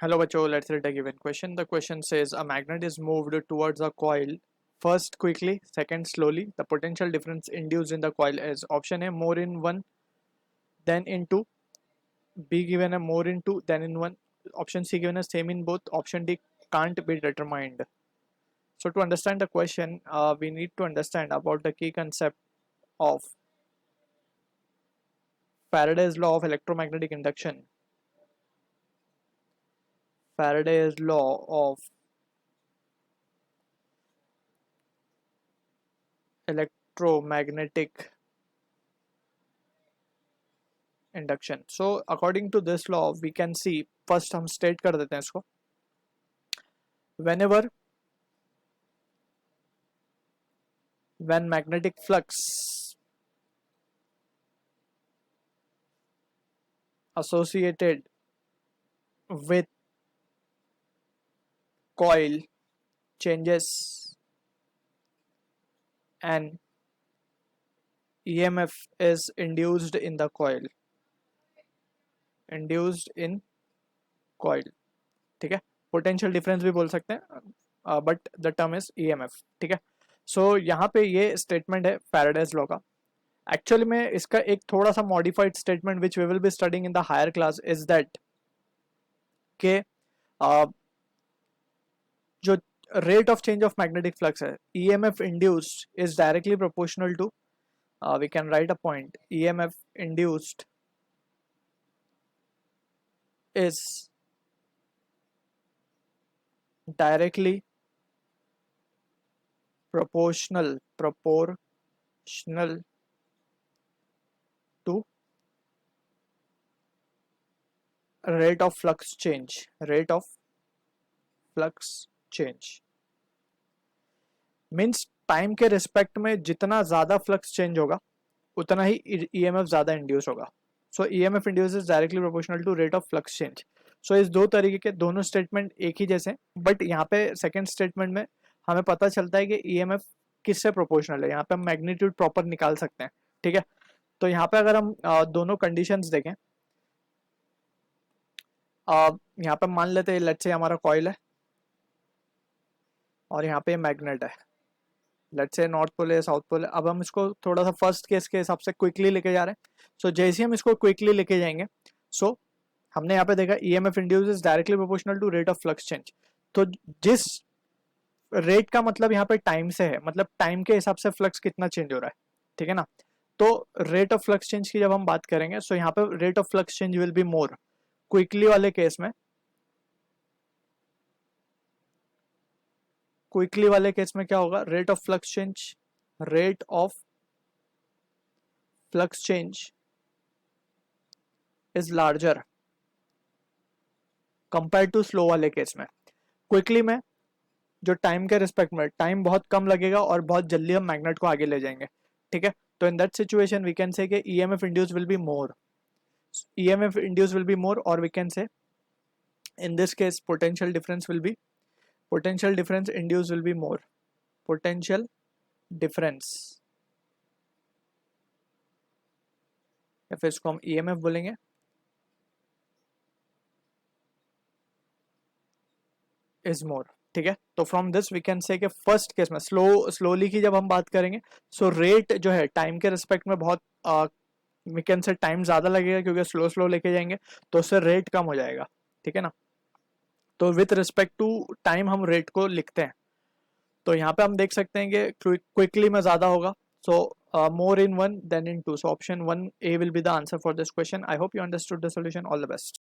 Hello बच्चों, let's read a given question. The question says a magnet is moved towards a coil first quickly, second slowly. The potential difference induced in the coil is option A more in one than in two, B given a more in two than in one, option C given a same in both, option D can't be determined. So to understand the question, we need to understand about the key concept of Faraday's law of electromagnetic induction. Faraday's law of electromagnetic induction. So according to this law we can see, first हम state कर देते हैं इसको, whenever when magnetic flux associated with coil changes and EMF is induced in the coil, ठीक है. Potential difference भी बोल सकते हैं, but the term is EMF, ठीक है. सो यहाँ पे ये स्टेटमेंट है फैराडेज लॉ का. एक्चुअली में इसका एक थोड़ा सा modified statement which we will be studying in the higher class is that के जो rate of change of magnetic flux है, EMF induced is directly proportional to, we can write a point, EMF induced is directly proportional to rate of flux change. Means time के respect में जितना ज्यादा flux change होगा उतना ही EMF ज्यादा induce होगा. So EMF induce is directly proportional to rate of flux change. So इस दो तरीके के दोनों स्टेटमेंट एक ही जैसे, बट यहाँ पे सेकंड स्टेटमेंट में हमें पता चलता है कि EMF किससे प्रोपोर्शनल है. यहाँ पे हम मैग्नीट्यूड प्रॉपर निकाल सकते हैं, ठीक है. तो यहाँ पे अगर हम दोनों कंडीशंस देखें, यहाँ पे मान लेते हैं लेट्स से हमारा कॉइल है और यहाँ पे मैग्नेट है, लेट्स से नॉर्थ पोल है साउथ पोल है. अब हम इसको थोड़ा सा फर्स्ट केस के हिसाब से क्विकली लेके जा रहे हैं. सो जैसे हम इसको क्विकली लेके जाएंगे, सो हमने यहाँ पे देखा EMF induce is directly proportional to rate of flux change. तो जिस रेट का मतलब यहाँ पे टाइम से है, मतलब टाइम के हिसाब से फ्लक्स कितना चेंज हो रहा है, ठीक है ना. तो रेट ऑफ फ्लक्स चेंज की जब हम बात करेंगे, सो यहाँ पे rate of flux change will be more. Quickly वाले केस में, क्या होगा, rate of flux change is larger compare to slow वाले केस में. क्विकली में जो टाइम के रिस्पेक्ट में टाइम बहुत कम लगेगा और बहुत जल्दी हम मैग्नेट को आगे ले जाएंगे, ठीक है. तो in that situation we can say कि EMF induce will be more, और we can say in this case potential difference induced will be more. Potential difference, या फिर इसको हम EMF बोलेंगे, is more, ठीक है. तो from this we can say कि फर्स्ट केस में स्लोली की जब हम बात करेंगे, सो रेट जो है टाइम के रिस्पेक्ट में बहुत वी कैन से टाइम ज्यादा लगेगा, क्योंकि स्लो लेके जाएंगे तो उससे रेट कम हो जाएगा, ठीक है ना. तो विथ रिस्पेक्ट टू टाइम हम रेट को लिखते हैं. तो यहाँ पे हम देख सकते हैं कि क्विकली में ज्यादा होगा, so more in one than in two. So option 1A will be the answer for this question. I hope you understood the solution. All the best.